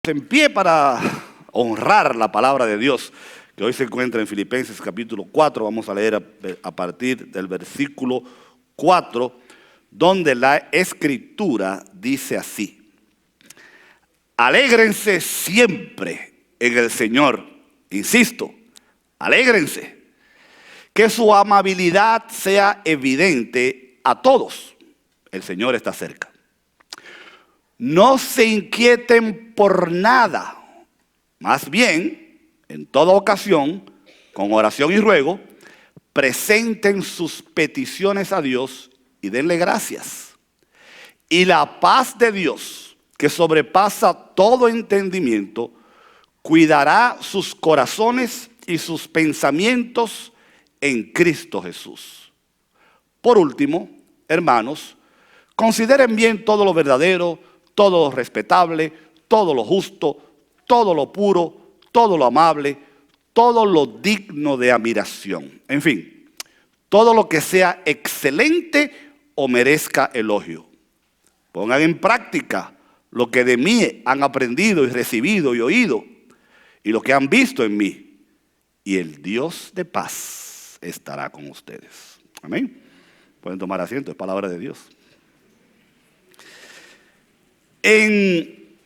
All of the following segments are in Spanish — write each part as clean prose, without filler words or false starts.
En pie para honrar la palabra de Dios, que hoy se encuentra en Filipenses capítulo 4. Vamos a leer a partir del versículo 4, donde la Escritura dice así: alégrense siempre en el Señor. Insisto, alégrense. Que su amabilidad sea evidente a todos. El Señor está cerca. No se inquieten por nada, más bien, en toda ocasión, con oración y ruego, presenten sus peticiones a Dios y denle gracias. Y la paz de Dios, que sobrepasa todo entendimiento, cuidará sus corazones y sus pensamientos en Cristo Jesús. Por último, hermanos, consideren bien todo lo verdadero, todo lo respetable, todo lo justo, todo lo puro, todo lo amable, todo lo digno de admiración. En fin, todo lo que sea excelente o merezca elogio. Pongan en práctica lo que de mí han aprendido y recibido y oído, y lo que han visto en mí. Y el Dios de paz estará con ustedes. Amén. Pueden tomar asiento, es palabra de Dios. En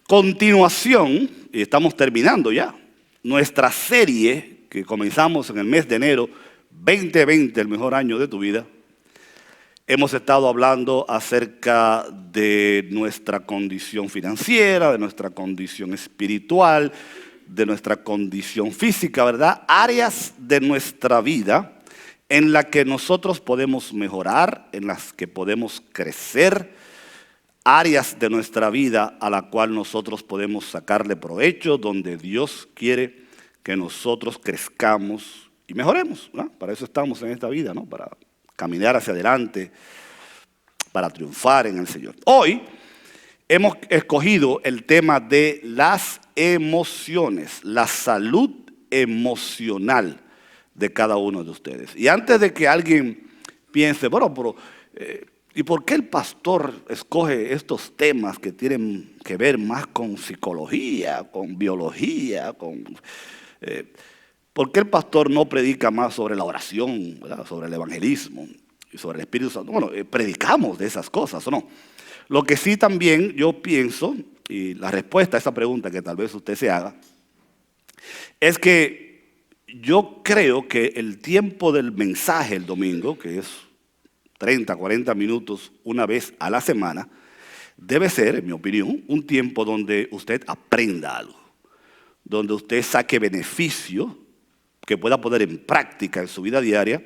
continuación, y estamos terminando ya, nuestra serie que comenzamos en el mes de enero 2020, el mejor año de tu vida. Hemos estado hablando acerca de nuestra condición financiera, de nuestra condición espiritual, de nuestra condición física, ¿verdad? Áreas de nuestra vida en las que nosotros podemos mejorar, en las que podemos crecer, áreas de nuestra vida a la cual nosotros podemos sacarle provecho, donde Dios quiere que nosotros crezcamos y mejoremos, ¿no? Para eso estamos en esta vida, ¿no? Para caminar hacia adelante, para triunfar en el Señor. Hoy hemos escogido el tema de las emociones, la salud emocional de cada uno de ustedes. Y antes de que alguien piense, bueno, pero ¿y por qué el pastor escoge estos temas que tienen que ver más con psicología, con biología, ¿por qué el pastor no predica más sobre la oración, ¿verdad? Sobre el evangelismo y sobre el Espíritu Santo? Bueno, predicamos de esas cosas, ¿o no? Lo que sí también yo pienso, y la respuesta a esa pregunta que tal vez usted se haga, es que yo creo que el tiempo del mensaje el domingo, que es 30, 40 minutos una vez a la semana, debe ser, en mi opinión, un tiempo donde usted aprenda algo, donde usted saque beneficio que pueda poner en práctica en su vida diaria,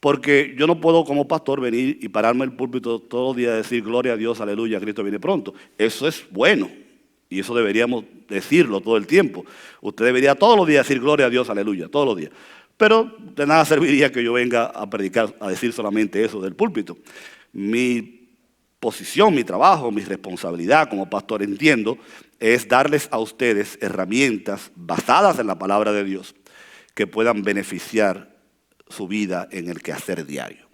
porque yo no puedo como pastor venir y pararme el púlpito todos los días y decir gloria a Dios, aleluya, Cristo viene pronto. Eso es bueno y eso deberíamos decirlo todo el tiempo. Usted debería todos los días decir gloria a Dios, aleluya, todos los días. Pero de nada serviría que yo venga a predicar, a decir solamente eso del púlpito. Mi posición, mi trabajo, mi responsabilidad como pastor, entiendo, es darles a ustedes herramientas basadas en la palabra de Dios que puedan beneficiar su vida en el quehacer diario.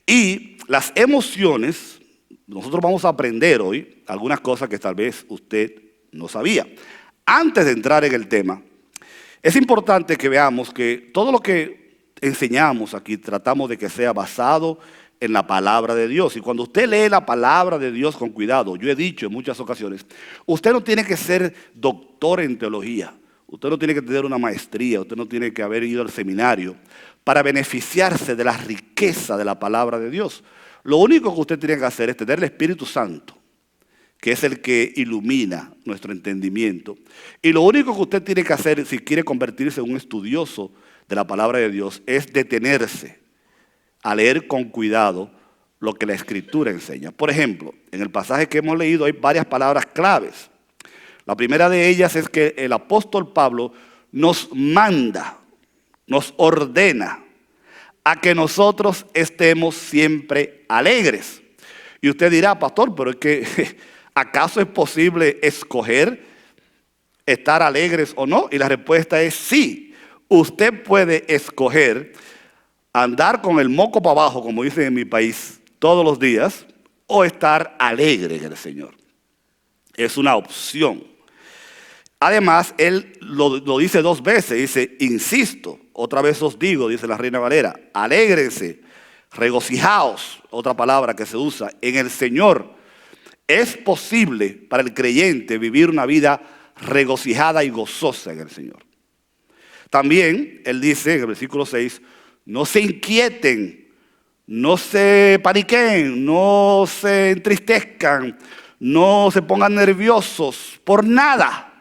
Y las emociones, nosotros vamos a aprender hoy algunas cosas que tal vez usted no sabía. Antes de entrar en el tema, es importante que veamos que todo lo que enseñamos aquí tratamos de que sea basado en la palabra de Dios. Y cuando usted lee la palabra de Dios con cuidado, yo he dicho en muchas ocasiones, usted no tiene que ser doctor en teología, usted no tiene que tener una maestría, usted no tiene que haber ido al seminario para beneficiarse de la riqueza de la palabra de Dios. Lo único que usted tiene que hacer es tener el Espíritu Santo, que es el que ilumina nuestro entendimiento. Y lo único que usted tiene que hacer si quiere convertirse en un estudioso de la palabra de Dios es detenerse a leer con cuidado lo que la Escritura enseña. Por ejemplo, en el pasaje que hemos leído hay varias palabras claves. La primera de ellas es que el apóstol Pablo nos manda, nos ordena a que nosotros estemos siempre alegres. Y usted dirá, pastor, pero es que ¿acaso es posible escoger estar alegres o no? Y la respuesta es sí. Usted puede escoger andar con el moco para abajo, como dicen en mi país, todos los días, o estar alegre en el Señor. es una opción. Además, él lo dice 2 veces, dice, insisto, otra vez os digo, dice la Reina Valera, alégrense, regocijaos, otra palabra que se usa, en el Señor. Es posible para el creyente vivir una vida regocijada y gozosa en el Señor. También, él dice en el versículo 6, no se inquieten, no se paniquen, no se entristezcan, no se pongan nerviosos por nada.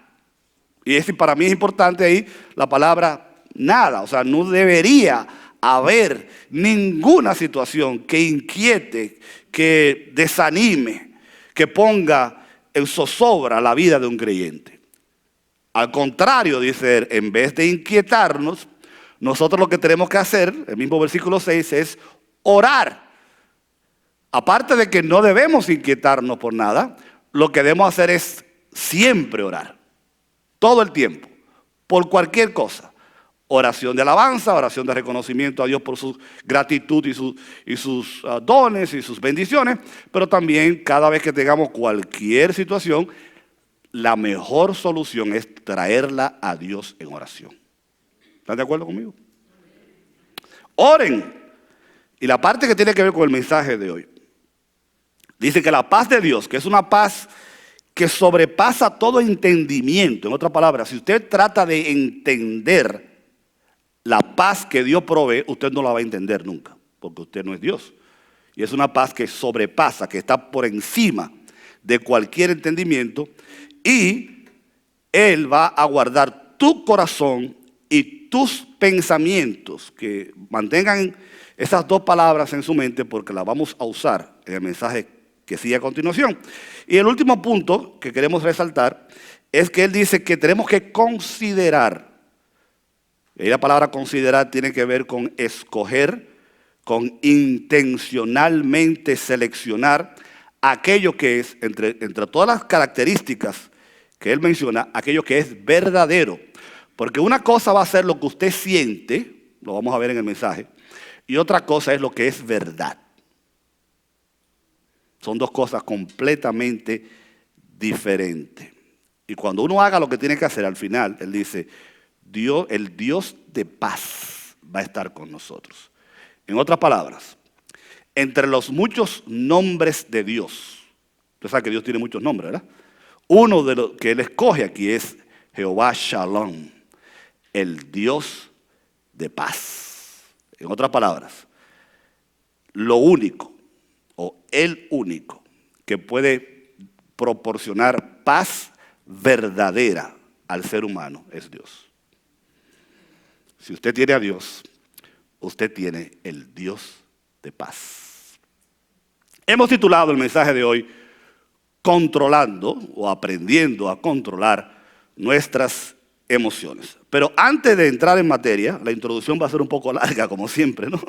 Y para mí es importante ahí la palabra nada. O sea, no debería haber ninguna situación que inquiete, que desanime, que ponga en zozobra la vida de un creyente. Al contrario, dice él, en vez de inquietarnos, nosotros lo que tenemos que hacer, el mismo versículo 6, es orar. Aparte de que no debemos inquietarnos por nada, lo que debemos hacer es siempre orar. Todo el tiempo, por cualquier cosa. Oración de alabanza, oración de reconocimiento a Dios por su gratitud y sus dones y sus bendiciones, pero también cada vez que tengamos cualquier situación, la mejor solución es traerla a Dios en oración. ¿Están de acuerdo conmigo? Oren. Y la parte que tiene que ver con el mensaje de hoy, dice que la paz de Dios, que es una paz que sobrepasa todo entendimiento. En otras palabras, si usted trata de entender la paz que Dios provee, usted no la va a entender nunca, porque usted no es Dios. Y es una paz que sobrepasa, que está por encima de cualquier entendimiento, y Él va a guardar tu corazón y tus pensamientos, que mantengan esas 2 palabras en su mente, porque las vamos a usar en el mensaje que sigue a continuación. Y el último punto que queremos resaltar es que él dice que tenemos que considerar. Y la palabra considerar tiene que ver con escoger, con intencionalmente seleccionar aquello que es, entre todas las características que él menciona, aquello que es verdadero. Porque una cosa va a ser lo que usted siente, lo vamos a ver en el mensaje, y otra cosa es lo que es verdad. Son 2 cosas completamente diferentes. Y cuando uno haga lo que tiene que hacer al final, él dice, Dios, el Dios de paz va a estar con nosotros. En otras palabras, entre los muchos nombres de Dios, usted sabe que Dios tiene muchos nombres, ¿verdad? Uno de los que él escoge aquí es Jehová Shalom, el Dios de paz. En otras palabras, lo único o el único que puede proporcionar paz verdadera al ser humano es Dios. Si usted tiene a Dios, usted tiene el Dios de paz. Hemos titulado el mensaje de hoy, controlando o aprendiendo a controlar nuestras emociones. Pero antes de entrar en materia, la introducción va a ser un poco larga, como siempre, ¿no?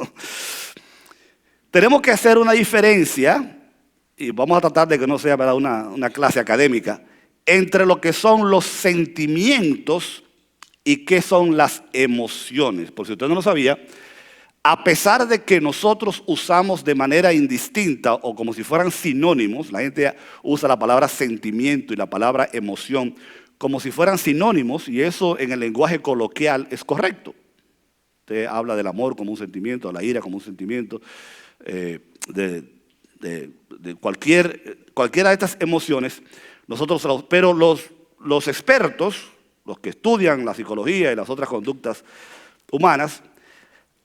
Tenemos que hacer una diferencia, y vamos a tratar de que no sea una clase académica, entre lo que son los sentimientos y qué son las emociones. Por si usted no lo sabía, a pesar de que nosotros usamos de manera indistinta o como si fueran sinónimos, la gente usa la palabra sentimiento y la palabra emoción como si fueran sinónimos, y eso en el lenguaje coloquial es correcto. Usted habla del amor como un sentimiento, de la ira como un sentimiento, de cualquiera de estas emociones, pero los expertos, los que estudian la psicología y las otras conductas humanas,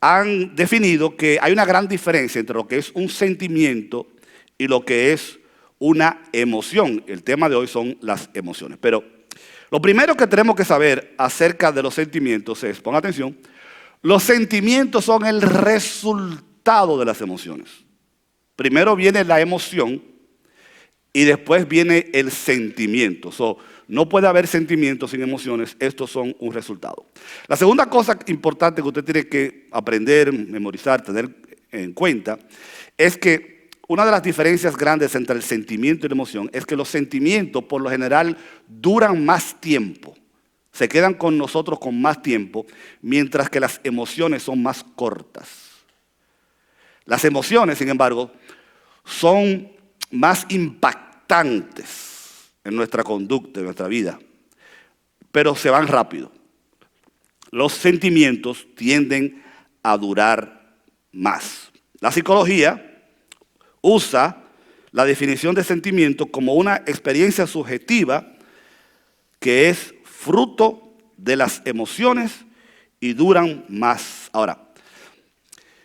han definido que hay una gran diferencia entre lo que es un sentimiento y lo que es una emoción. El tema de hoy son las emociones. Pero lo primero que tenemos que saber acerca de los sentimientos es, ponga atención, los sentimientos son el resultado de las emociones. Primero viene la emoción y después viene el sentimiento. No puede haber sentimientos sin emociones, estos son un resultado. La segunda cosa importante que usted tiene que aprender, memorizar, tener en cuenta, es que una de las diferencias grandes entre el sentimiento y la emoción es que los sentimientos por lo general duran más tiempo, se quedan con nosotros con más tiempo, mientras que las emociones son más cortas. Las emociones, sin embargo, son más impactantes. en nuestra conducta, en nuestra vida, pero se van rápido. Los sentimientos tienden a durar más. La psicología usa la definición de sentimiento como una experiencia subjetiva que es fruto de las emociones y duran más. Ahora,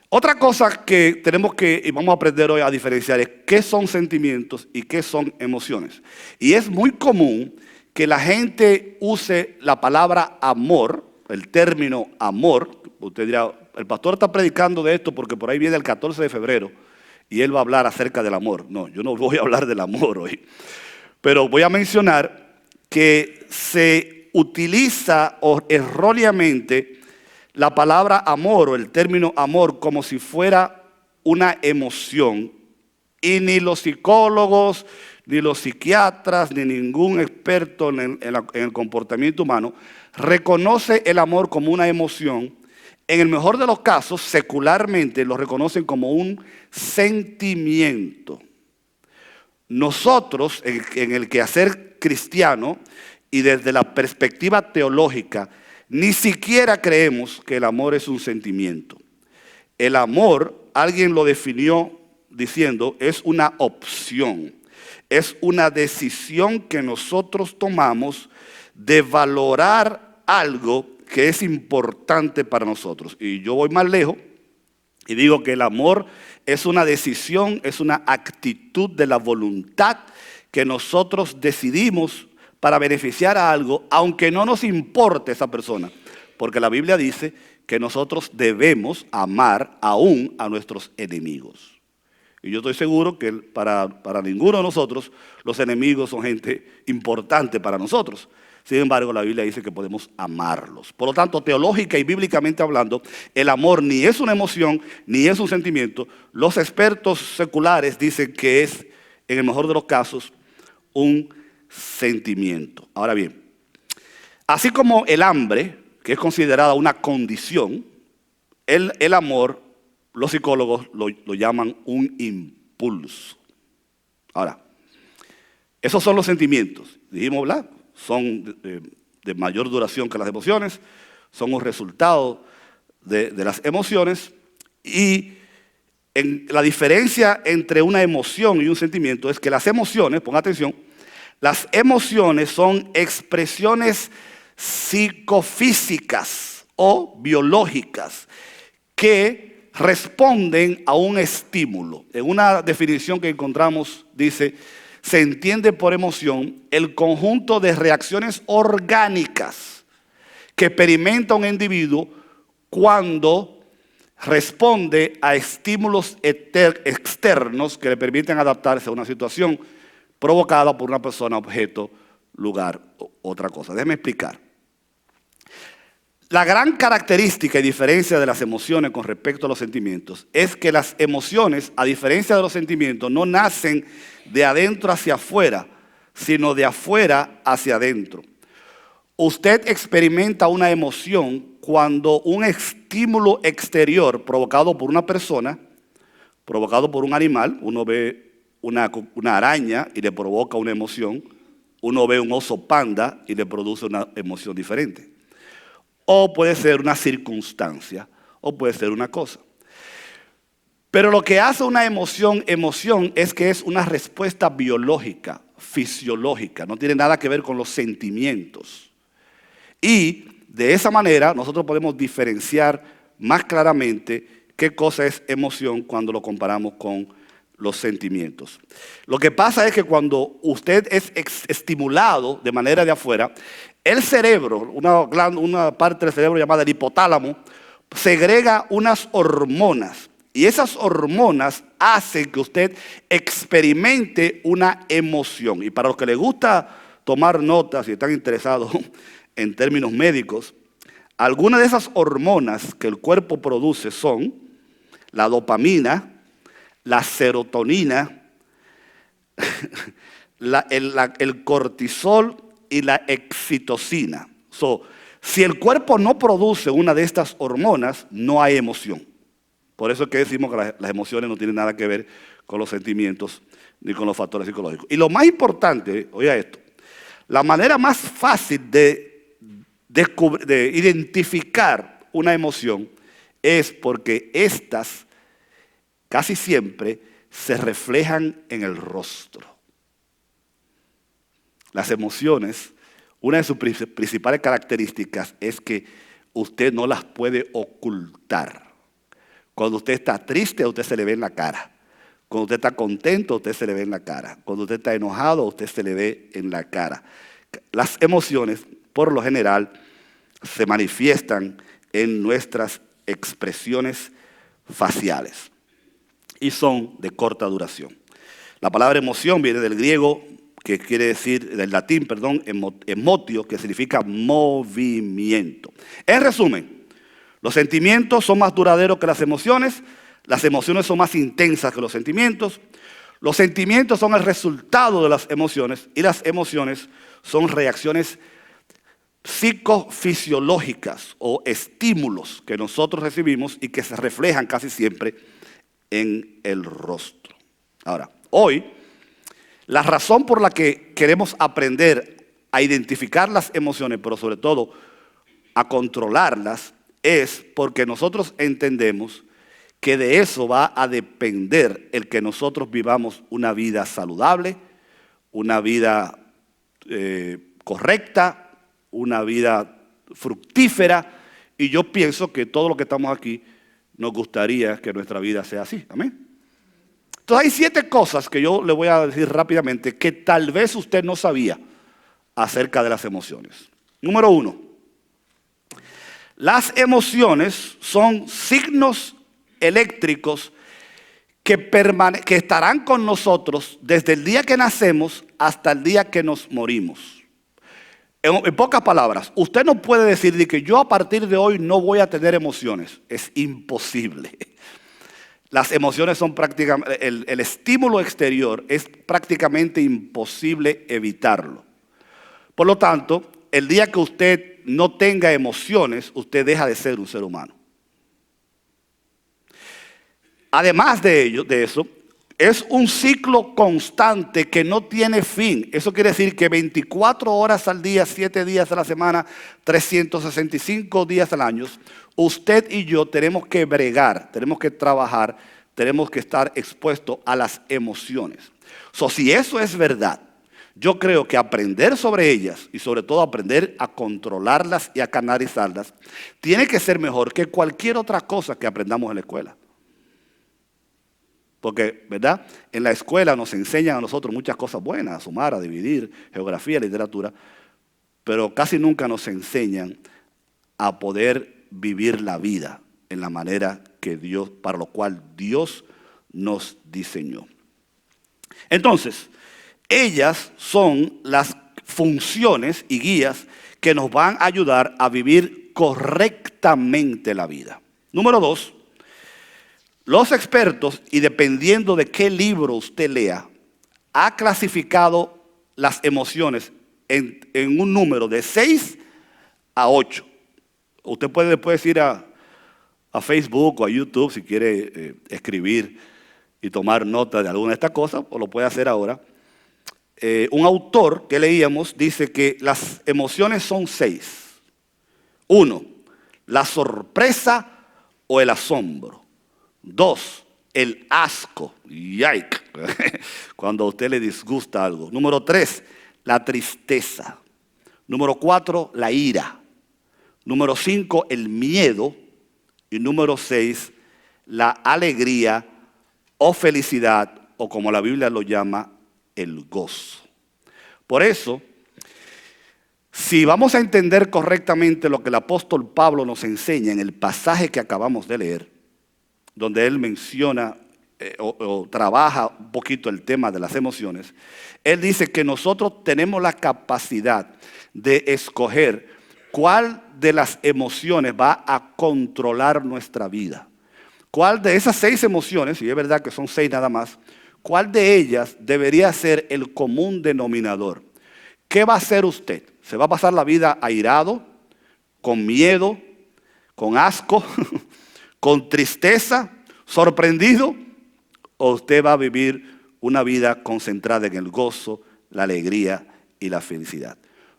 otra cosa que tenemos que, y vamos a aprender hoy a diferenciar, es qué son sentimientos y qué son emociones. Y es muy común que la gente use la palabra amor, el término amor. Usted dirá, el pastor está predicando de esto porque por ahí viene el 14 de febrero y él va a hablar acerca del amor. No, yo no voy a hablar del amor hoy. Pero voy a mencionar que se utiliza erróneamente la palabra amor o el término amor como si fuera una emoción, y ni los psicólogos, ni los psiquiatras, ni ningún experto en el comportamiento humano reconoce el amor como una emoción. En el mejor de los casos, secularmente lo reconocen como un sentimiento. Nosotros, en el quehacer cristiano y desde la perspectiva teológica, ni siquiera creemos que el amor es un sentimiento. El amor, alguien lo definió diciendo, es una opción, es una decisión que nosotros tomamos de valorar algo que es importante para nosotros. Y yo voy más lejos y digo que el amor es una decisión, es una actitud de la voluntad que nosotros decidimos para beneficiar a algo, aunque no nos importe esa persona. Porque la Biblia dice que nosotros debemos amar aún a nuestros enemigos. Y yo estoy seguro que para ninguno de nosotros los enemigos son gente importante para nosotros. Sin embargo, la Biblia dice que podemos amarlos. Por lo tanto, teológica y bíblicamente hablando, el amor ni es una emoción, ni es un sentimiento. Los expertos seculares dicen que es, en el mejor de los casos, un sentimiento. Ahora bien, así como el hambre, que es considerada una condición, el amor, los psicólogos lo llaman un impulso. Ahora, esos son los sentimientos. Dijimos, ¿verdad? Son de mayor duración que las emociones, son un resultado de las emociones, y la diferencia entre una emoción y un sentimiento es que las emociones, ponga atención, las emociones son expresiones psicofísicas o biológicas que responden a un estímulo. En una definición que encontramos dice: se entiende por emoción el conjunto de reacciones orgánicas que experimenta un individuo cuando responde a estímulos externos que le permiten adaptarse a una situación provocada por una persona, objeto, lugar o otra cosa. Déjeme explicar. La gran característica y diferencia de las emociones con respecto a los sentimientos es que las emociones, a diferencia de los sentimientos, no nacen de adentro hacia afuera, sino de afuera hacia adentro. Usted experimenta una emoción cuando un estímulo exterior provocado por una persona, provocado por un animal, uno ve una araña y le provoca una emoción, uno ve un oso panda y le produce una emoción diferente. O puede ser una circunstancia, o puede ser una cosa. Pero lo que hace una emoción es que es una respuesta biológica, fisiológica, no tiene nada que ver con los sentimientos. Y de esa manera nosotros podemos diferenciar más claramente qué cosa es emoción cuando lo comparamos con los sentimientos. Lo que pasa es que cuando usted es estimulado de manera de afuera, el cerebro, una parte del cerebro llamada el hipotálamo, segrega unas hormonas. Y esas hormonas hacen que usted experimente una emoción. Y para los que les gusta tomar notas y están interesados en términos médicos, algunas de esas hormonas que el cuerpo produce son la dopamina, la serotonina, el cortisol y la oxitocina. Si el cuerpo no produce una de estas hormonas, no hay emoción. Por eso es que decimos que las emociones no tienen nada que ver con los sentimientos ni con los factores psicológicos. Y lo más importante, oiga esto, La manera más fácil de identificar una emoción es porque éstas casi siempre se reflejan en el rostro. Las emociones, una de sus principales características es que usted no las puede ocultar. Cuando usted está triste, a usted se le ve en la cara. Cuando usted está contento, a usted se le ve en la cara. Cuando usted está enojado, a usted se le ve en la cara. Las emociones, por lo general, se manifiestan en nuestras expresiones faciales y son de corta duración. La palabra emoción viene del griego, que quiere decir, del latín, perdón, emotio, que significa movimiento. En resumen, los sentimientos son más duraderos que las emociones son más intensas que los sentimientos son el resultado de las emociones y las emociones son reacciones psicofisiológicas o estímulos que nosotros recibimos y que se reflejan casi siempre en el rostro. Ahora, hoy, la razón por la que queremos aprender a identificar las emociones, pero sobre todo a controlarlas, es porque nosotros entendemos que de eso va a depender el que nosotros vivamos una vida saludable, una vida correcta, una vida fructífera, y yo pienso que todos los que estamos aquí nos gustaría que nuestra vida sea así. Amén. Entonces hay 7 cosas que yo le voy a decir rápidamente que tal vez usted no sabía acerca de las emociones. Número 1. Las emociones son signos eléctricos que estarán con nosotros desde el día que nacemos hasta el día que nos morimos. En pocas palabras, usted no puede decir que yo a partir de hoy no voy a tener emociones. Es imposible. Las emociones son prácticamente, el estímulo exterior es prácticamente imposible evitarlo. Por lo tanto, el día que usted no tenga emociones, usted deja de ser un ser humano. Además de eso, es un ciclo constante que no tiene fin. Eso quiere decir que 24 horas al día, 7 días a la semana, 365 días al año, usted y yo tenemos que bregar, tenemos que trabajar, tenemos que estar expuestos a las emociones. Si eso es verdad, yo creo que aprender sobre ellas y sobre todo aprender a controlarlas y a canalizarlas tiene que ser mejor que cualquier otra cosa que aprendamos en la escuela. Porque, ¿verdad? En la escuela nos enseñan a nosotros muchas cosas buenas, a sumar, a dividir, geografía, literatura, pero casi nunca nos enseñan a poder vivir la vida en la manera que Dios, para lo cual Dios nos diseñó. Entonces, ellas son las funciones y guías que nos van a ayudar a vivir correctamente la vida. Número 2. Los expertos, y dependiendo de qué libro usted lea, ha clasificado las emociones en un número de 6 a 8. Usted puede después ir a Facebook o a YouTube si quiere escribir y tomar nota de alguna de estas cosas, o lo puede hacer ahora. Un autor que leíamos dice que las emociones son 6. 1, la sorpresa o el asombro. 2, el asco, yike, cuando a usted le disgusta algo. Número 3, la tristeza. Número 4, la ira. Número 5, el miedo. Y número 6, la alegría o felicidad, o como la Biblia lo llama, el gozo. Por eso, si vamos a entender correctamente lo que el apóstol Pablo nos enseña en el pasaje que acabamos de leer, donde él menciona o trabaja un poquito el tema de las emociones, él dice que nosotros tenemos la capacidad de escoger cuál de las emociones va a controlar nuestra vida. ¿Cuál de esas 6 emociones, y es verdad que son 6 nada más, cuál de ellas debería ser el común denominador? ¿Qué va a hacer usted? ¿Se va a pasar la vida airado, con miedo, con asco, con tristeza, sorprendido? ¿O usted va a vivir una vida concentrada en el gozo, la alegría y la felicidad.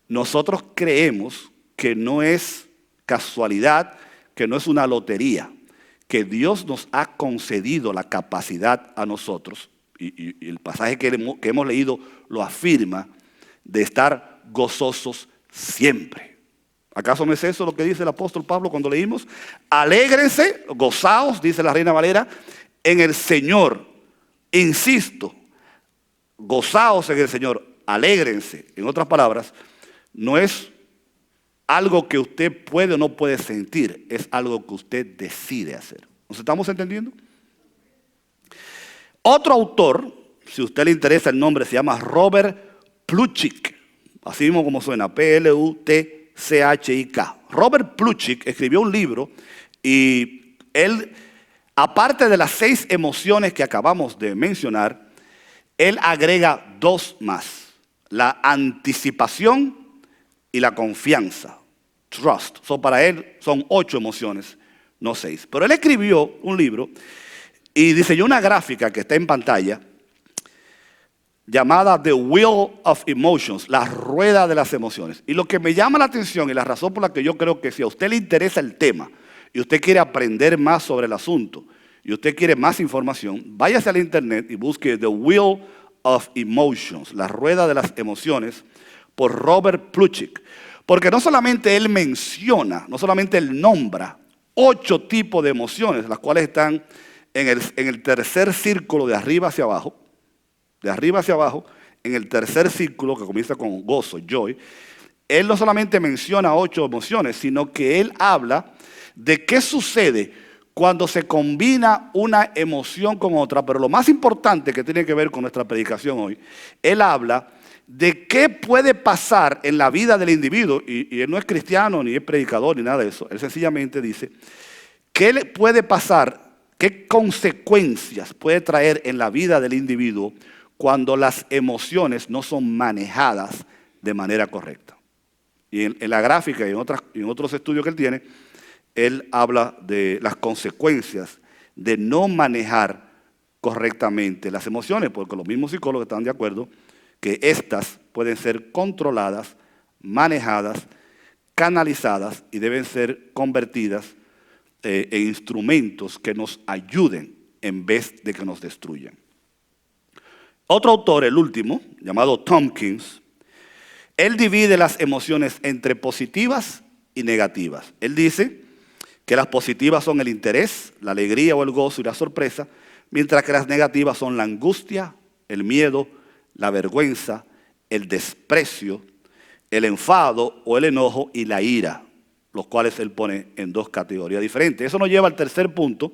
Nosotros creemos que no es casualidad, que no es una lotería, que Dios nos ha concedido la capacidad a nosotros, y el pasaje que hemos leído lo afirma, de estar gozosos siempre. ¿Acaso no es eso lo que dice el apóstol Pablo cuando leímos? Alégrense, gozaos, dice la Reina Valera, en el Señor. Insisto, gozaos en el Señor, alégrense. En otras palabras, no es algo que usted puede o no puede sentir, es algo que usted decide hacer. ¿Nos estamos entendiendo? Otro autor, si a usted le interesa el nombre, se llama Robert Plutchik, así mismo como suena, Plutchik. Robert Plutchik escribió un libro y él, aparte de las 6 emociones que acabamos de mencionar, él agrega 2 más, la anticipación y la confianza, trust. Para él son 8 emociones, no 6. Pero él escribió un libro y diseñó una gráfica que está en pantalla llamada The Wheel of Emotions, la rueda de las emociones. Y lo que me llama la atención y la razón por la que yo creo que si a usted le interesa el tema y usted quiere aprender más sobre el asunto y usted quiere más información, váyase al internet y busque The Wheel of Emotions, la rueda de las emociones, por Robert Plutchik. Porque no solamente él menciona, no solamente él nombra 8 tipos de emociones, las cuales están en el tercer círculo de arriba hacia abajo, en el tercer círculo que comienza con gozo, joy. Él no solamente menciona 8 emociones, sino que él habla de qué sucede cuando se combina una emoción con otra. Pero lo más importante que tiene que ver con nuestra predicación hoy, él habla de qué puede pasar en la vida del individuo, y él no es cristiano, ni es predicador, ni nada de eso. Él sencillamente dice, ¿qué le puede pasar? ¿Qué consecuencias puede traer en la vida del individuo cuando las emociones no son manejadas de manera correcta? Y en la gráfica y en otros estudios que él tiene, él habla de las consecuencias de no manejar correctamente las emociones, porque los mismos psicólogos están de acuerdo que estas pueden ser controladas, manejadas, canalizadas y deben ser convertidas en instrumentos que nos ayuden en vez de que nos destruyan. Otro autor, el último, llamado Tompkins, él divide las emociones entre positivas y negativas. Él dice que las positivas son el interés, la alegría o el gozo y la sorpresa, mientras que las negativas son la angustia, el miedo, la vergüenza, el desprecio, el enfado o el enojo y la ira, los cuales él pone en 2 categorías diferentes. Eso nos lleva al tercer punto,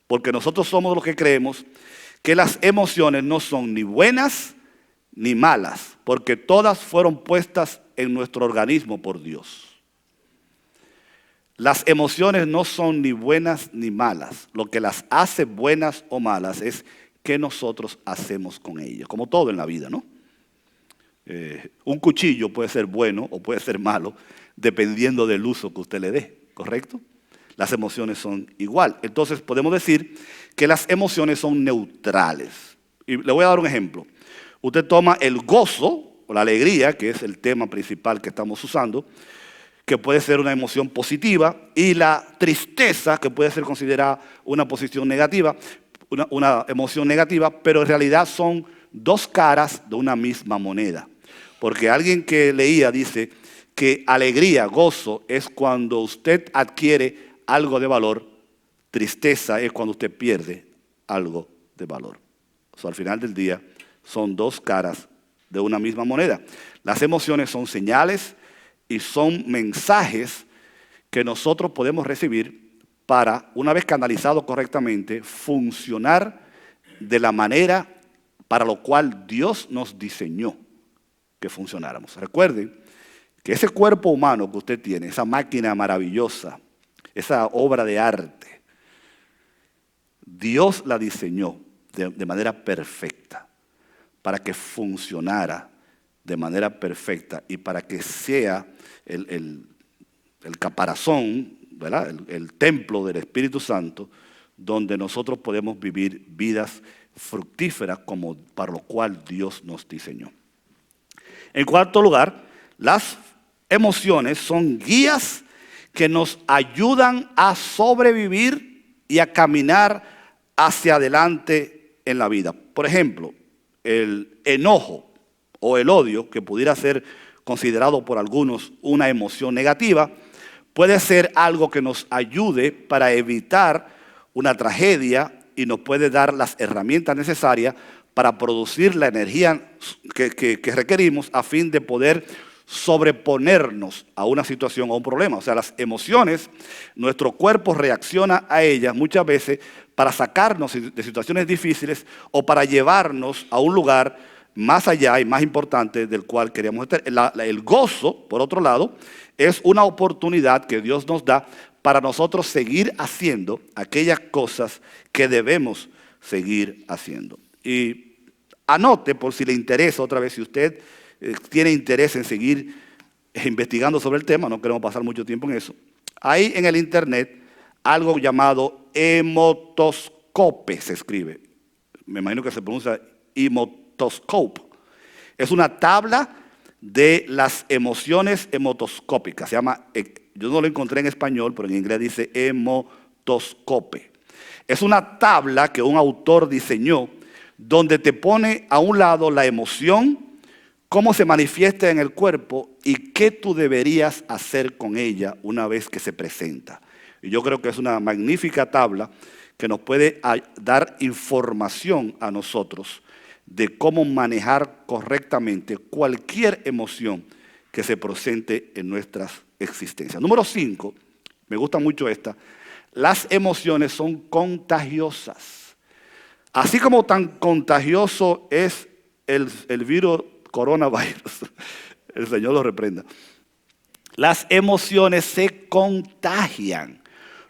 porque nosotros somos los que creemos que las emociones no son ni buenas ni malas, porque todas fueron puestas en nuestro organismo por Dios. Las emociones no son ni buenas ni malas. Lo que las hace buenas o malas es qué nosotros hacemos con ellas, como todo en la vida, ¿no? Un cuchillo puede ser bueno o puede ser malo, dependiendo del uso que usted le dé, ¿correcto? Las emociones son igual. Entonces podemos decir que las emociones son neutrales. Y le voy a dar un ejemplo. Usted toma el gozo o la alegría, que es el tema principal que estamos usando, que puede ser una emoción positiva, y la tristeza, que puede ser considerada una posición negativa, una emoción negativa, pero en realidad son 2 caras de una misma moneda. Porque alguien que leía dice que alegría, gozo, es cuando usted adquiere algo de valor, tristeza es cuando usted pierde algo de valor. Al final del día son 2 caras de una misma moneda. Las emociones son señales y son mensajes que nosotros podemos recibir para, una vez canalizado correctamente, funcionar de la manera para lo cual Dios nos diseñó que funcionáramos. Recuerden que ese cuerpo humano que usted tiene, esa máquina maravillosa, esa obra de arte, Dios la diseñó de manera perfecta para que funcionara de manera perfecta y para que sea el caparazón, ¿verdad? El templo del Espíritu Santo, donde nosotros podemos vivir vidas fructíferas como para lo cual Dios nos diseñó. En cuarto lugar, las emociones son guías que nos ayudan a sobrevivir y a caminar hacia adelante en la vida. Por ejemplo, el enojo o el odio, que pudiera ser considerado por algunos una emoción negativa, puede ser algo que nos ayude para evitar una tragedia y nos puede dar las herramientas necesarias para producir la energía que requerimos a fin de poder sobreponernos a una situación o a un problema. O sea, las emociones, nuestro cuerpo reacciona a ellas muchas veces para sacarnos de situaciones difíciles o para llevarnos a un lugar más allá y más importante del cual queríamos estar. El gozo, por otro lado, es una oportunidad que Dios nos da para nosotros seguir haciendo aquellas cosas que debemos seguir haciendo. Y anote, por si le interesa otra vez, si usted tiene interés en seguir investigando sobre el tema, no queremos pasar mucho tiempo en eso. Hay en el internet algo llamado hemotoscope, se escribe. Me imagino que se pronuncia hemotoscope. Es una tabla de las emociones hemotoscópicas. Se llama, yo no lo encontré en español, pero en inglés dice hemotoscope. Es una tabla que un autor diseñó donde te pone a un lado la emoción, cómo se manifiesta en el cuerpo y qué tú deberías hacer con ella una vez que se presenta. Y yo creo que es una magnífica tabla que nos puede dar información a nosotros de cómo manejar correctamente cualquier emoción que se presente en nuestras existencias. Número 5, me gusta mucho esta, las emociones son contagiosas. Así como tan contagioso es el virus coronavirus, el Señor lo reprenda. Las emociones se contagian.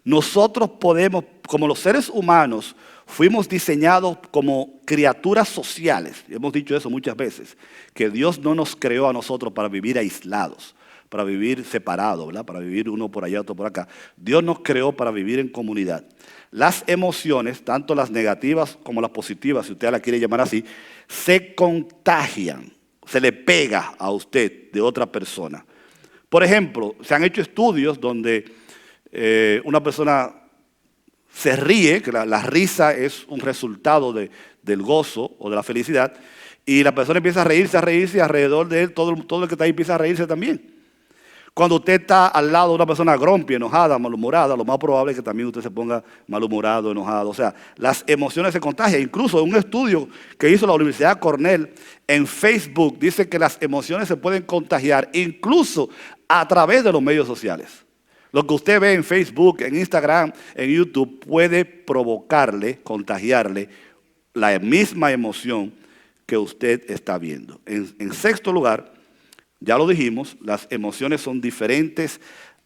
Nosotros podemos, como los seres humanos, fuimos diseñados como criaturas sociales. Hemos dicho eso muchas veces, que Dios no nos creó a nosotros para vivir aislados, para vivir separados, ¿verdad? Para vivir uno por allá, otro por acá. Dios nos creó para vivir en comunidad. Las emociones, tanto las negativas como las positivas, si usted la quiere llamar así, se contagian. Se le pega a usted de otra persona. Por ejemplo, se han hecho estudios donde una persona se ríe, que la risa es un resultado del gozo o de la felicidad, y la persona empieza a reírse y alrededor de él todo el que está ahí empieza a reírse también. Cuando usted está al lado de una persona grumpy, enojada, malhumorada, lo más probable es que también usted se ponga malhumorado, enojado. O sea, las emociones se contagian. Incluso un estudio que hizo la Universidad Cornell en Facebook dice que las emociones se pueden contagiar incluso a través de los medios sociales. Lo que usted ve en Facebook, en Instagram, en YouTube, puede provocarle, contagiarle la misma emoción que usted está viendo. En sexto lugar, ya lo dijimos, las emociones son diferentes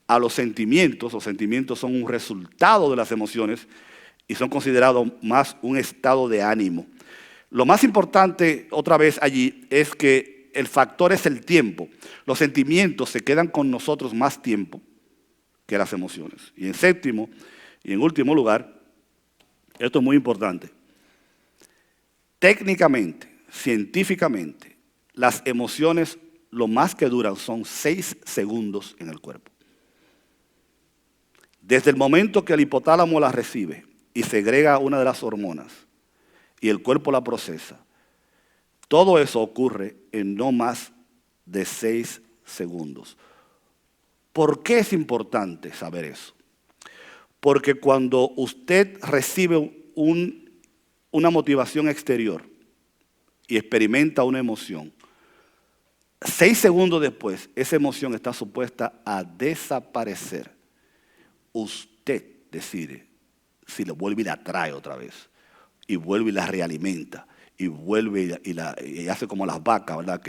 a los sentimientos. Los sentimientos son un resultado de las emociones y son considerados más un estado de ánimo. Lo más importante, otra vez allí, es que el factor es el tiempo. Los sentimientos se quedan con nosotros más tiempo que las emociones. Y en séptimo y en último lugar, esto es muy importante, técnicamente, científicamente, las emociones lo más que duran son 6 segundos en el cuerpo. Desde el momento que el hipotálamo la recibe y segrega una de las hormonas y el cuerpo la procesa, todo eso ocurre en no más de 6 segundos. ¿Por qué es importante saber eso? Porque cuando usted recibe una motivación exterior y experimenta una emoción, 6 segundos después, esa emoción está supuesta a desaparecer. Usted decide si lo vuelve y la trae otra vez, y vuelve y la realimenta, y vuelve y hace como las vacas, ¿verdad?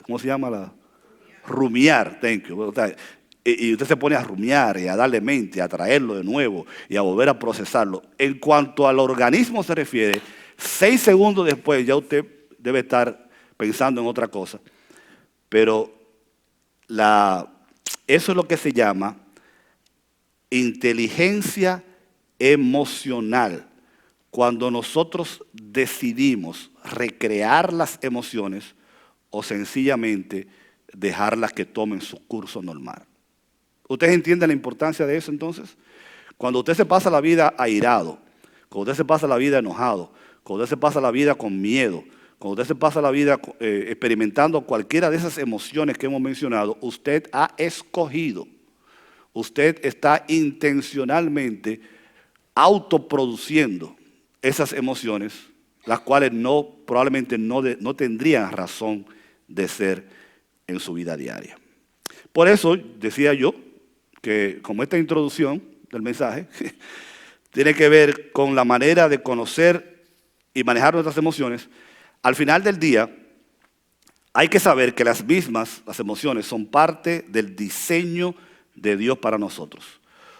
¿Cómo se llama? Rumiar, thank you. Y usted se pone a rumiar y a darle mente, a traerlo de nuevo y a volver a procesarlo. En cuanto al organismo se refiere, 6 segundos después ya usted debe estar pensando en otra cosa. Pero eso es lo que se llama inteligencia emocional. Cuando nosotros decidimos recrear las emociones o sencillamente dejarlas que tomen su curso normal. ¿Ustedes entienden la importancia de eso entonces? Cuando usted se pasa la vida airado, cuando usted se pasa la vida enojado, cuando usted se pasa la vida con miedo, cuando usted se pasa la vida experimentando cualquiera de esas emociones que hemos mencionado, usted ha escogido, usted está intencionalmente autoproduciendo esas emociones, las cuales probablemente no tendrían razón de ser en su vida diaria. Por eso decía yo que como esta introducción del mensaje tiene que ver con la manera de conocer y manejar nuestras emociones, al final del día hay que saber que las emociones, son parte del diseño de Dios para nosotros.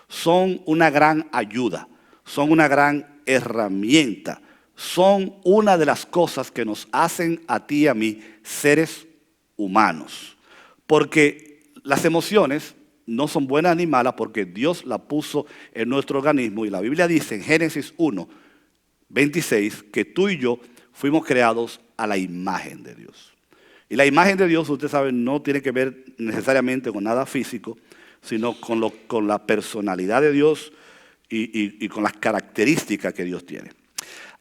Son una gran ayuda, son una gran herramienta, son una de las cosas que nos hacen a ti y a mí seres humanos. Porque las emociones no son buenas ni malas porque Dios las puso en nuestro organismo y la Biblia dice en Génesis 1:26 que tú y yo fuimos creados a la imagen de Dios. Y la imagen de Dios, usted sabe, no tiene que ver necesariamente con nada físico, sino con la personalidad de Dios y con las características que Dios tiene.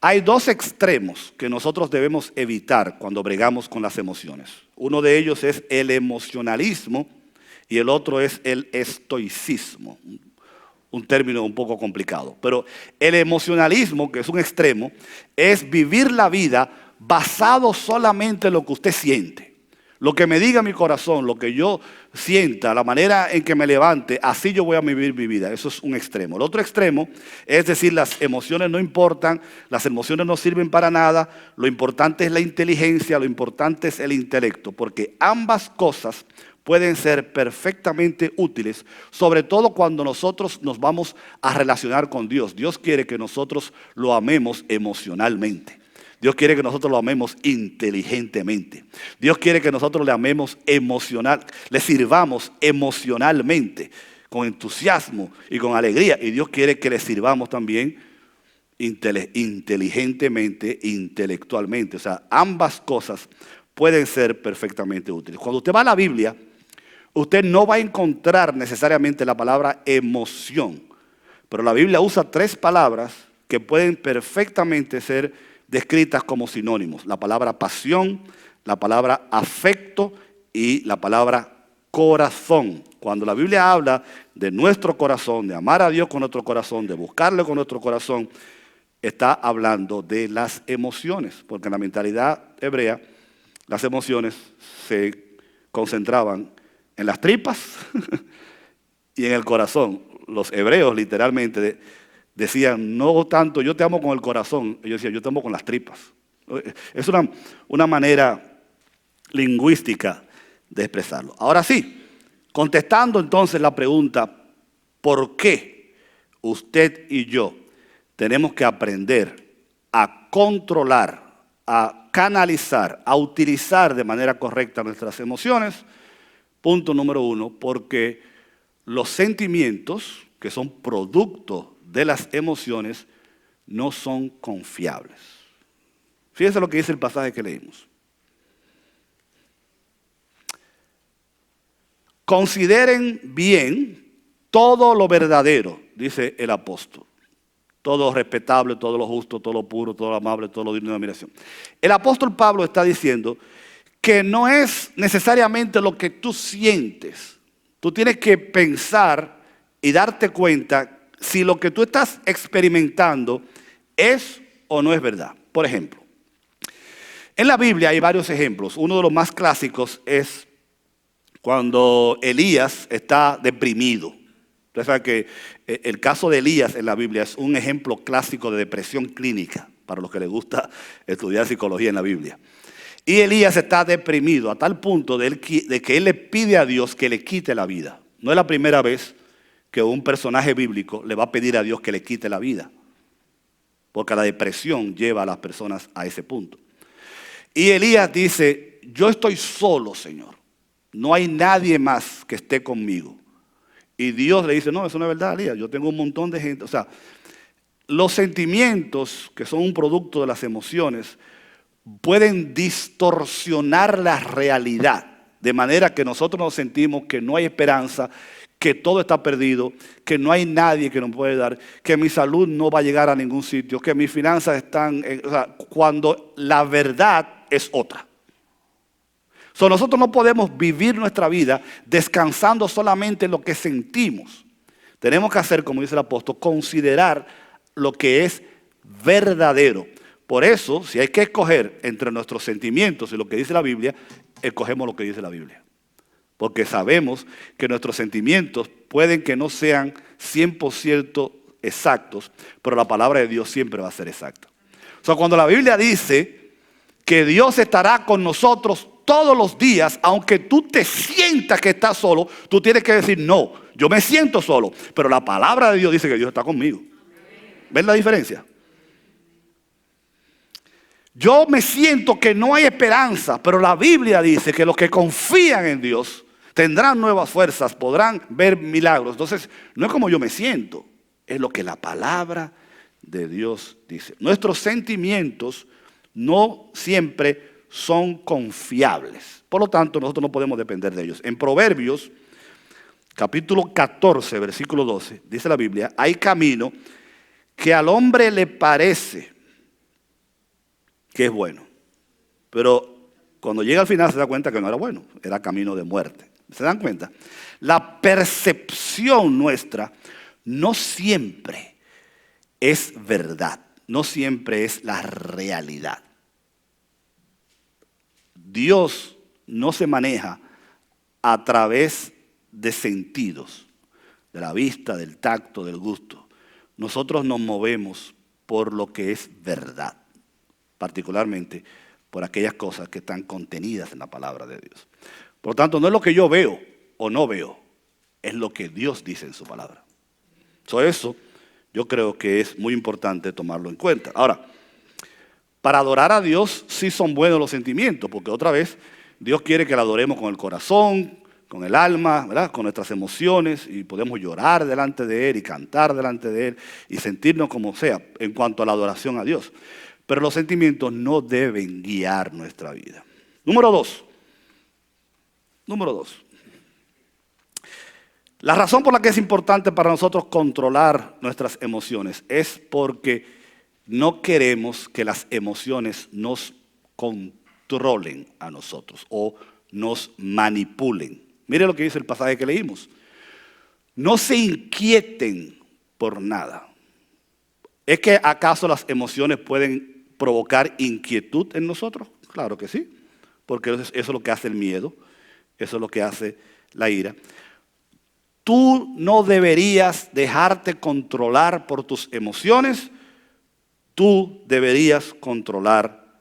Hay dos extremos que nosotros debemos evitar cuando bregamos con las emociones. Uno de ellos es el emocionalismo y el otro es el estoicismo. Un término un poco complicado. Pero el emocionalismo, que es un extremo, es vivir la vida basado solamente en lo que usted siente. Lo que me diga mi corazón, lo que yo sienta, la manera en que me levante, así yo voy a vivir mi vida. Eso es un extremo. El otro extremo es decir, las emociones no importan, las emociones no sirven para nada, lo importante es la inteligencia, lo importante es el intelecto, porque ambas cosas pueden ser perfectamente útiles, sobre todo cuando nosotros nos vamos a relacionar con Dios. Dios quiere que nosotros lo amemos emocionalmente. Dios quiere que nosotros lo amemos inteligentemente. Dios quiere que nosotros le amemos le sirvamos emocionalmente, con entusiasmo y con alegría. Y Dios quiere que le sirvamos también inteligentemente, intelectualmente. O sea, ambas cosas pueden ser perfectamente útiles. Cuando usted va a la Biblia, usted no va a encontrar necesariamente la palabra emoción, pero la Biblia usa tres palabras que pueden perfectamente ser descritas como sinónimos. La palabra pasión, la palabra afecto y la palabra corazón. Cuando la Biblia habla de nuestro corazón, de amar a Dios con nuestro corazón, de buscarle con nuestro corazón, está hablando de las emociones, porque en la mentalidad hebrea las emociones se concentraban en las tripas y en el corazón. Los hebreos literalmente decían, no tanto yo te amo con el corazón, ellos decían, yo te amo con las tripas. Es una manera lingüística de expresarlo. Ahora sí, contestando entonces la pregunta, ¿por qué usted y yo tenemos que aprender a controlar, a canalizar, a utilizar de manera correcta nuestras emociones? Punto número 1, porque los sentimientos, que son producto de las emociones, no son confiables. Fíjense lo que dice el pasaje que leímos. Consideren bien todo lo verdadero, dice el apóstol. Todo lo respetable, todo lo justo, todo lo puro, todo lo amable, todo lo digno de admiración. El apóstol Pablo está diciendo que no es necesariamente lo que tú sientes. Tú tienes que pensar y darte cuenta si lo que tú estás experimentando es o no es verdad. Por ejemplo, en la Biblia hay varios ejemplos. Uno de los más clásicos es cuando Elías está deprimido. Ustedes saben que el caso de Elías en la Biblia es un ejemplo clásico de depresión clínica, para los que les gusta estudiar psicología en la Biblia. Y Elías está deprimido a tal punto de que él le pide a Dios que le quite la vida. No es la primera vez que un personaje bíblico le va a pedir a Dios que le quite la vida, porque la depresión lleva a las personas a ese punto. Y Elías dice, yo estoy solo, Señor, no hay nadie más que esté conmigo. Y Dios le dice, no, eso no es verdad, Elías, yo tengo un montón de gente. O sea, los sentimientos que son un producto de las emociones pueden distorsionar la realidad, de manera que nosotros nos sentimos que no hay esperanza, que todo está perdido, que no hay nadie que nos puede dar, que mi salud no va a llegar a ningún sitio, que mis finanzas están, cuando la verdad es otra. Nosotros no podemos vivir nuestra vida descansando solamente en lo que sentimos. Tenemos que hacer, como dice el apóstol, considerar lo que es verdadero. Por eso, si hay que escoger entre nuestros sentimientos y lo que dice la Biblia, escogemos lo que dice la Biblia. Porque sabemos que nuestros sentimientos pueden que no sean 100% exactos, pero la palabra de Dios siempre va a ser exacta. Cuando la Biblia dice que Dios estará con nosotros todos los días, aunque tú te sientas que estás solo, tú tienes que decir, no, yo me siento solo, pero la palabra de Dios dice que Dios está conmigo. ¿Ven la diferencia? Yo me siento que no hay esperanza, pero la Biblia dice que los que confían en Dios tendrán nuevas fuerzas, podrán ver milagros. Entonces, no es como yo me siento, es lo que la palabra de Dios dice. Nuestros sentimientos no siempre son confiables. Por lo tanto, nosotros no podemos depender de ellos. En Proverbios, capítulo 14, versículo 12, dice la Biblia, hay camino que al hombre le parece que es bueno, pero cuando llega al final se da cuenta que no era bueno, era camino de muerte. ¿Se dan cuenta? La percepción nuestra no siempre es verdad, no siempre es la realidad. Dios no se maneja a través de sentidos, de la vista, del tacto, del gusto. Nosotros nos movemos por lo que es verdad, particularmente por aquellas cosas que están contenidas en la palabra de Dios. Por lo tanto, no es lo que yo veo o no veo, es lo que Dios dice en su palabra. Eso yo creo que es muy importante tomarlo en cuenta. Ahora, para adorar a Dios sí son buenos los sentimientos, porque otra vez Dios quiere que la adoremos con el corazón, con el alma, ¿verdad? Con nuestras emociones, y podemos llorar delante de Él y cantar delante de Él y sentirnos como sea en cuanto a la adoración a Dios. Pero los sentimientos no deben guiar nuestra vida. Número dos. La razón por la que es importante para nosotros controlar nuestras emociones es porque no queremos que las emociones nos controlen a nosotros o nos manipulen. Mire lo que dice el pasaje que leímos. No se inquieten por nada. ¿Es que acaso las emociones pueden provocar inquietud en nosotros? Claro que sí, porque eso es lo que hace el miedo, eso es lo que hace la ira. Tú no deberías dejarte controlar por tus emociones, tú deberías controlar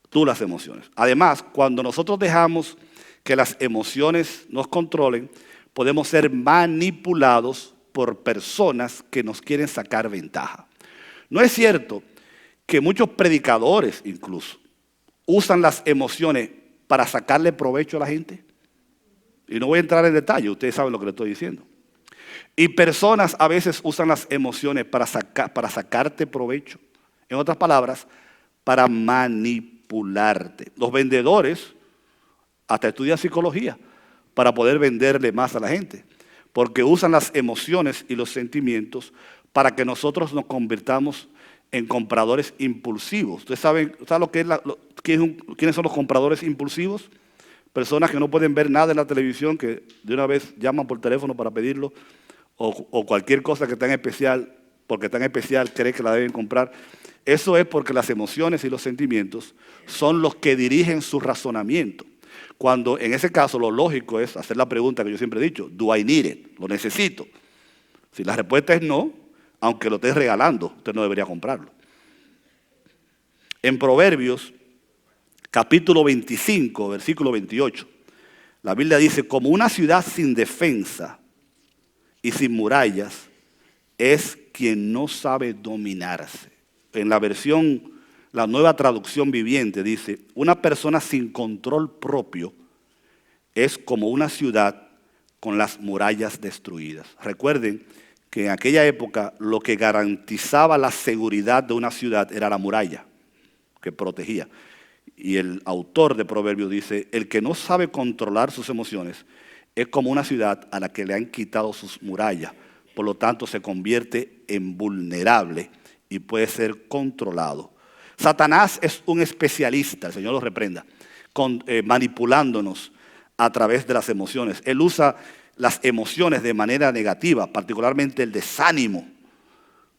tú las emociones. Además, cuando nosotros dejamos que las emociones nos controlen, podemos ser manipulados por personas que nos quieren sacar ventaja. ¿No es cierto que muchos predicadores incluso usan las emociones para sacarle provecho a la gente? Y no voy a entrar en detalle, ustedes saben lo que les estoy diciendo. Y personas a veces usan las emociones para sacarte provecho. En otras palabras, para manipularte. Los vendedores hasta estudian psicología para poder venderle más a la gente. Porque usan las emociones y los sentimientos para que nosotros nos convirtamos en compradores impulsivos. ¿Ustedes saben lo que es quiénes son los compradores impulsivos? Personas que no pueden ver nada en la televisión, que de una vez llaman por teléfono para pedirlo, o cualquier cosa que está en especial, porque está en especial, cree que la deben comprar. Eso es porque las emociones y los sentimientos son los que dirigen su razonamiento. Cuando en ese caso lo lógico es hacer la pregunta que yo siempre he dicho, ¿do I need it? ¿Lo necesito? Si la respuesta es no, aunque lo estés regalando, usted no debería comprarlo. En Proverbios, capítulo 25, versículo 28, la Biblia dice, como una ciudad sin defensa y sin murallas es quien no sabe dominarse. En la versión, la Nueva Traducción Viviente dice, una persona sin control propio es como una ciudad con las murallas destruidas. Recuerden que en aquella época lo que garantizaba la seguridad de una ciudad era la muralla que protegía. Y el autor de Proverbios dice, el que no sabe controlar sus emociones es como una ciudad a la que le han quitado sus murallas. Por lo tanto, se convierte en vulnerable y puede ser controlado. Satanás es un especialista, el Señor lo reprenda, manipulándonos a través de las emociones. Él usa las emociones de manera negativa, particularmente el desánimo,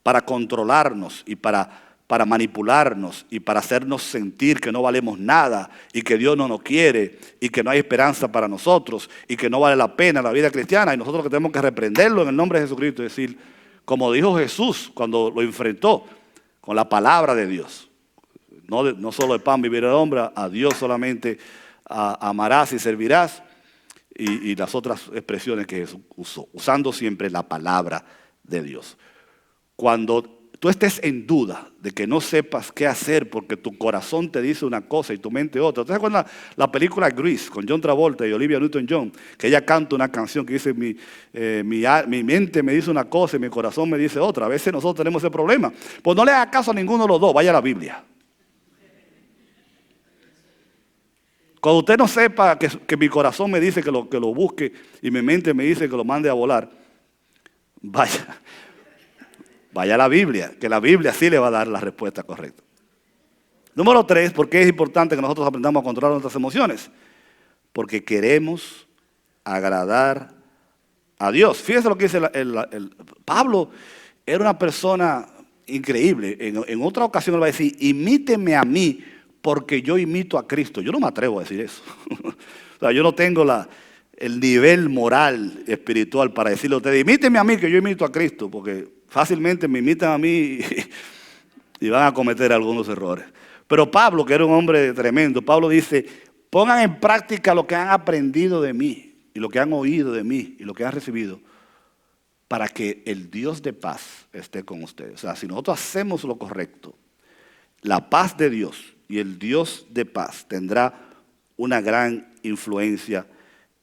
para controlarnos y para manipularnos y para hacernos sentir que no valemos nada y que Dios no nos quiere y que no hay esperanza para nosotros y que no vale la pena la vida cristiana. Y nosotros que tenemos que reprenderlo en el nombre de Jesucristo y decir, como dijo Jesús cuando lo enfrentó con la palabra de Dios. No solo de pan vivirá el hombre, a Dios solamente amarás y servirás. Y las otras expresiones que Jesús usó, usando siempre la palabra de Dios. Cuando tú estés en duda de que no sepas qué hacer porque tu corazón te dice una cosa y tu mente otra. ¿Ustedes se acuerdan la película Grease con John Travolta y Olivia Newton-John? Que ella canta una canción que dice, mi mente me dice una cosa y mi corazón me dice otra. A veces nosotros tenemos ese problema. Pues no le haga caso a ninguno de los dos, vaya a la Biblia. Cuando usted no sepa que mi corazón me dice que lo busque y mi mente me dice que lo mande a volar, vaya a la Biblia, que la Biblia sí le va a dar la respuesta correcta. Número 3, ¿por qué es importante que nosotros aprendamos a controlar nuestras emociones? Porque queremos agradar a Dios. Fíjese lo que dice Pablo, era una persona increíble. En otra ocasión él va a decir, imíteme a mí, porque yo imito a Cristo. Yo no me atrevo a decir eso. O sea, yo no tengo el nivel moral, espiritual para decirle a ustedes, imíteme a mí que yo imito a Cristo, porque fácilmente me imitan a mí y van a cometer algunos errores. Pero Pablo, que era un hombre tremendo, Pablo dice, pongan en práctica lo que han aprendido de mí, y lo que han oído de mí, y lo que han recibido, para que el Dios de paz esté con ustedes. O sea, si nosotros hacemos lo correcto, la paz de Dios y el Dios de paz tendrá una gran influencia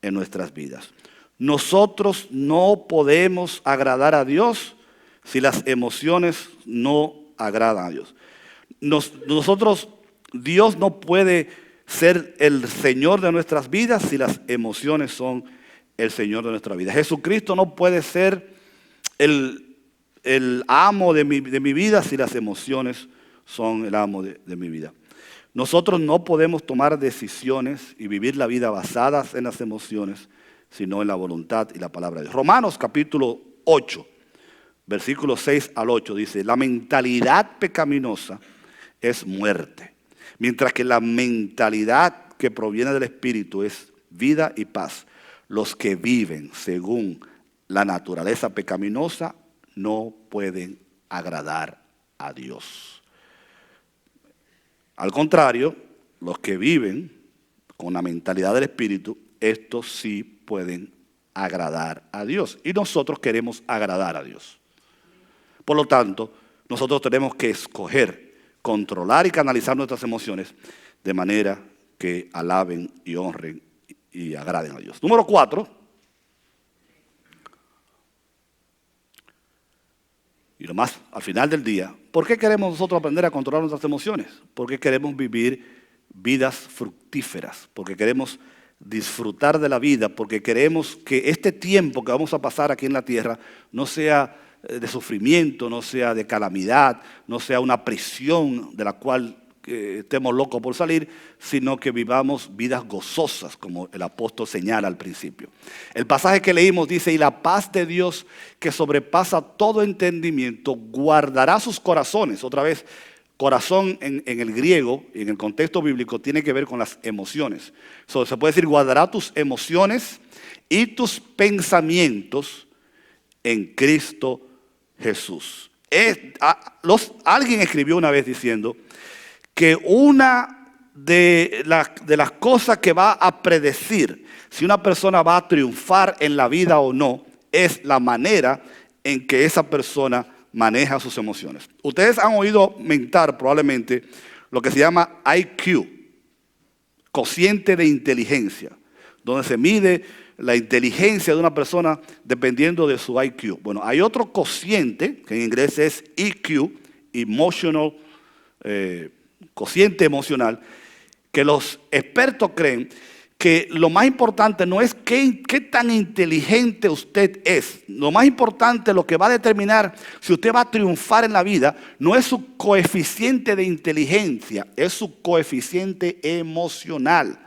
en nuestras vidas. Nosotros no podemos agradar a Dios si las emociones no agradan a Dios. Dios no puede ser el Señor de nuestras vidas si las emociones son el Señor de nuestra vida. Jesucristo no puede ser el amo de mi vida si las emociones son el amo de mi vida. Nosotros no podemos tomar decisiones y vivir la vida basadas en las emociones, sino en la voluntad y la palabra de Dios. Romanos capítulo 8, versículos 6 al 8 dice, la mentalidad pecaminosa es muerte, mientras que la mentalidad que proviene del Espíritu es vida y paz. Los que viven según la naturaleza pecaminosa no pueden agradar a Dios. Al contrario, los que viven con la mentalidad del Espíritu, estos sí pueden agradar a Dios. Y nosotros queremos agradar a Dios. Por lo tanto, nosotros tenemos que escoger, controlar y canalizar nuestras emociones de manera que alaben y honren y agraden a Dios. Número 4. Y lo más, al final del día, ¿por qué queremos nosotros aprender a controlar nuestras emociones? Porque queremos vivir vidas fructíferas, porque queremos disfrutar de la vida, porque queremos que este tiempo que vamos a pasar aquí en la tierra no sea de sufrimiento, no sea de calamidad, no sea una prisión de la cual estemos locos por salir, sino que vivamos vidas gozosas, como el apóstol señala al principio. El pasaje que leímos dice, y la paz de Dios que sobrepasa todo entendimiento, guardará sus corazones. Otra vez, corazón en el griego, en el contexto bíblico, tiene que ver con las emociones. Se puede decir, guardará tus emociones y tus pensamientos en Cristo Jesús. Alguien escribió una vez diciendo que una de las cosas que va a predecir si una persona va a triunfar en la vida o no es la manera en que esa persona maneja sus emociones. Ustedes han oído mentar probablemente lo que se llama IQ, cociente de inteligencia, donde se mide la inteligencia de una persona dependiendo de su IQ. Bueno, hay otro cociente, que en inglés es EQ, Emotional, cociente emocional, que los expertos creen que lo más importante no es qué tan inteligente usted es. Lo más importante, lo que va a determinar si usted va a triunfar en la vida, no es su coeficiente de inteligencia, es su coeficiente emocional.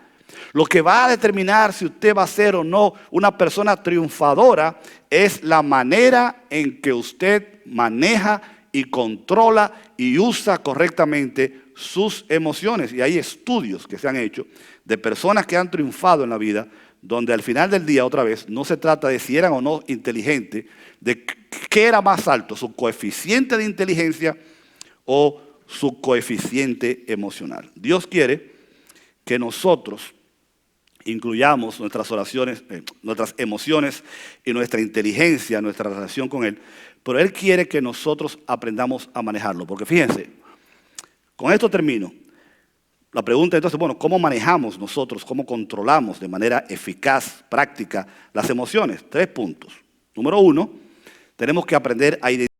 Lo que va a determinar si usted va a ser o no una persona triunfadora es la manera en que usted maneja y controla y usa correctamente sus emociones. Y hay estudios que se han hecho de personas que han triunfado en la vida, donde al final del día, otra vez, no se trata de si eran o no inteligentes, de qué era más alto, su coeficiente de inteligencia o su coeficiente emocional. Dios quiere que nosotros incluyamos nuestras oraciones, nuestras emociones y nuestra inteligencia, nuestra relación con Él, pero Él quiere que nosotros aprendamos a manejarlo. Porque fíjense, con esto termino. La pregunta entonces, bueno, ¿cómo manejamos nosotros, cómo controlamos de manera eficaz, práctica, las emociones? 3 puntos. Número 1, tenemos que aprender a identificar